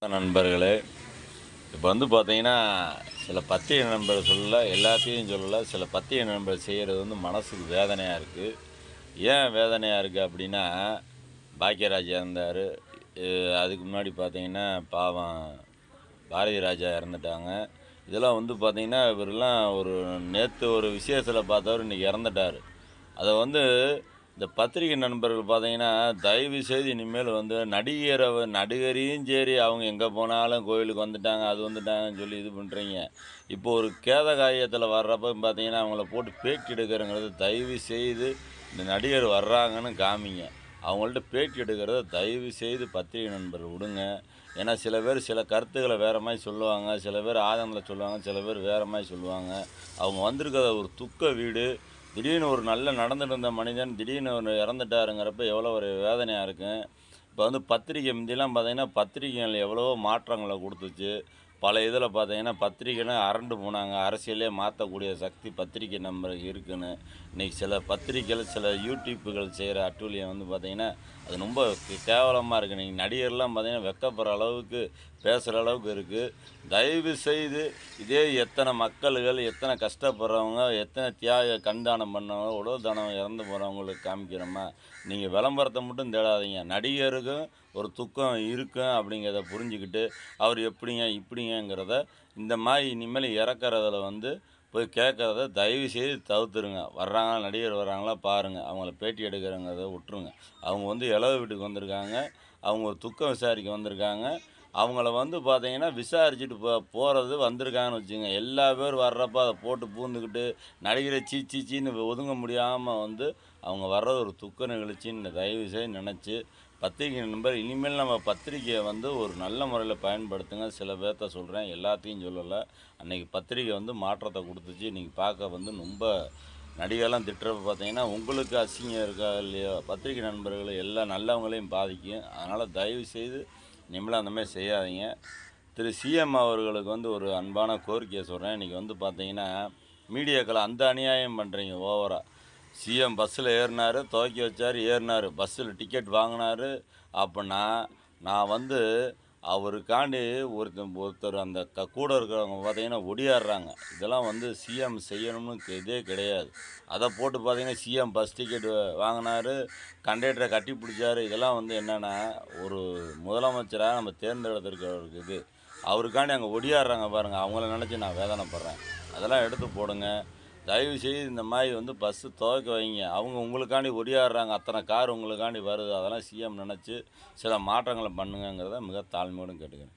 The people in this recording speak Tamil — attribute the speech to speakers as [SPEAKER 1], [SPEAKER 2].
[SPEAKER 1] நண்பர்களே, இப்போ வந்து பார்த்தீங்கன்னா, சில பத்திரிகை நண்பர்கள் எல்லாத்தையும் சொல்லல. சில பத்திரிகை நண்பர்கள் செய்கிறது வந்து மனசுக்கு வேதனையா இருக்கு. ஏன் வேதனையா இருக்கு அப்படின்னா, பாக்கியராஜ் இறந்தாரு. அதுக்கு முன்னாடி பார்த்தீங்கன்னா, பாவம் பாரதி ராஜா இறந்துட்டாங்க. இதெல்லாம் வந்து பார்த்தீங்கன்னா, இவரெல்லாம் நேத்து ஒரு விசேஷத்தில பார்த்தவரு இன்னைக்கு இறந்துட்டாரு. அத வந்து இந்த பத்திரிகை நண்பர்கள் பார்த்தீங்கன்னா, தயவு செய்து இனிமேல் வந்து நடிகரையும் சரி, அவங்க எங்க போனாலும் கோயிலுக்கு வந்துட்டாங்க, அது வந்துட்டாங்கன்னு சொல்லி இது பண்றீங்க. இப்போ ஒரு கேதகாயத்தில வர்றப்ப பார்த்தீங்கன்னா, அவங்கள போட்டு பேட்டி எடுக்கிறங்கிறது தயவு செய்து இந்த நடிகர் வர்றாங்கன்னு காமிங்க. அவங்கள்ட்ட பேட்டி எடுக்கிறத தயவு செய்து பத்திரிகை நண்பர்கள் விடுங்க. ஏன்னா சில பேர் சில கருத்துக்கள வேற மாரி சொல்லுவாங்க. சில பேர் ஆதங்கல சொல்லுவாங்க. சில பேர் வேற மாரி சொல்லுவாங்க. அவங்க வந்திருக்கிற ஒரு துக்க வீடு. திடீர்னு ஒரு நல்ல நடந்துட்டு இருந்த மனிதன் திடீர்னு இறந்துட்டாருங்கிறப்ப எவ்வளோ ஒரு வேதனையா இருக்கும். இப்போ வந்து பத்திரிக்கை முந்திலாம் பார்த்தீங்கன்னா, பத்திரிக்கைகள் எவ்வளவோ மாற்றங்கள குடுத்துச்சு. பல இதில பார்த்தீங்கன்னா, பத்திரிக்கைன்னா அரண்டு போனாங்க. அரசியலே மாத்தக்கூடிய சக்தி பத்திரிக்கை நம்பருக்கு இருக்குன்னு. இன்னைக்கு சில பத்திரிக்கைகள், சில யூடியூப்புகள் செய்ற அட்டூழியம் வந்து பார்த்தீங்கன்னா, அது ரொம்ப கேவலமா இருக்கு. இன்னைக்கு நடிகர்லாம் பார்த்தீங்கன்னா, வெட்கப்படுற அளவுக்கு பேசுற அளவுக்கு இருக்கு. தயவு செய்து இதே எத்தனை மக்கள்கள், எத்தனை கஷ்டப்படுறவங்க, எத்தனை கண் தானம் பண்ணவங்க, உடல் தானம் இறந்து போறவங்களுக்கு காமிக்கிறோமா, நீங்க விளம்பரத்த மட்டும் தேடாதீங்க. நடிகருக்கும் ஒரு துக்கம் இருக்கும் அப்படிங்கிறத புரிஞ்சுக்கிட்டு, அவர் எப்படிங்க, இப்படிங்கங்கிறத இந்த மாரி இனிமேல் இறக்கறதுல வந்து போய் கேட்கறத தயவுசெய்து தவிர்த்துருங்க. நடிகர் வர்றாங்களா பாருங்க. அவங்கள பேட்டி எடுக்கிறங்கிறத விட்டுருங்க. அவங்க வந்து இழவு வீட்டுக்கு வந்திருக்காங்க. அவங்க ஒரு துக்கம் விசாரிக்க வந்திருக்காங்க. அவங்கள வந்து பார்த்தீங்கன்னா, விசாரிச்சுட்டு போறது வந்திருக்காங்கன்னு வச்சுக்கங்க. எல்லா பேரும் வர்றப்ப அத போட்டு பூந்துக்கிட்டு, நடிகரை சீன்னு ஒதுங்க முடியாம வந்து அவங்க வர்றது ஒரு துக்க நிகழ்ச்சின்னு தயவுசெய்து நெனச்சு, பத்திரிகை நண்பர் இனிமேல் நம்ம பத்திரிக்கைய வந்து ஒரு நல்ல முறையில பயன்படுத்துங்க. சில பேர்த்த சொல்றேன், எல்லாத்தையும் சொல்லல. அன்னைக்கு பத்திரிக்கை வந்து மாற்றத்த குடுத்துச்சு. இன்னைக்கு பார்க்க வந்து ரொம்ப நடிகர்லாம் திட்டுறப்ப பார்த்தீங்கன்னா, உங்களுக்கு அசிங்கம் இருக்கா இல்லையோ, பத்திரிகை நண்பர்கள் எல்லா நல்லவங்களையும் பாதிக்கும். அதனால தயவுசெய்து இனிமேல் அந்த மாரி செய்யாதீங்க. திரு சிஎம் அவர்களுக்கு வந்து ஒரு அன்பான கோரிக்கைய சொல்றேன். இன்னைக்கு வந்து பார்த்தீங்கன்னா, மீடியாக்கள அந்த அநியாயம் பண்றீங்க ஓவரா. சிஎம் பஸ்ஸில ஏறுனாரு, துவக்கி வச்சாரு, ஏறுனாரு. பஸ்ஸில டிக்கெட் வாங்குனாரு. அப்பன்னா, நான் வந்து அவருக்காண்டி ஒருத்தர் அந்த கூட இருக்கிறவங்க பார்த்தீங்கன்னா, ஒடியாடுறாங்க. இதெல்லாம் வந்து சிஎம் செய்யணும்னு இதே கிடையாது. அத போட்டு பார்த்தீங்கன்னா, சிஎம் பஸ் டிக்கெட் வாங்குனாரு, கண்டக்டர கட்டி பிடிச்சாரு. இதெல்லாம் வந்து என்னன்னா, ஒரு முதலமைச்சரா நம்ம தேர்ந்தெடுத்திருக்கிறவருக்கு இது. அவருக்காண்டி அங்க ஒடியாடுறாங்க பாருங்க, அவங்கள நெனச்சு நான் வேதனைப்படுறேன். அதெல்லாம் எடுத்து போடுங்க. தயவுசெய்து இந்த மாரி வந்து பஸ்ஸு துவக்க வைங்க. அவங்க உங்களுக்காண்டி ஒடியாடுறாங்க. அத்தனை கார் உங்களுக்காண்டி வருது. அதெல்லாம் சிஎம் நெனச்சு சில மாற்றங்கள பண்ணுங்கங்கிறத மிக தாழ்மையோடு கேட்டுக்கிறேன்.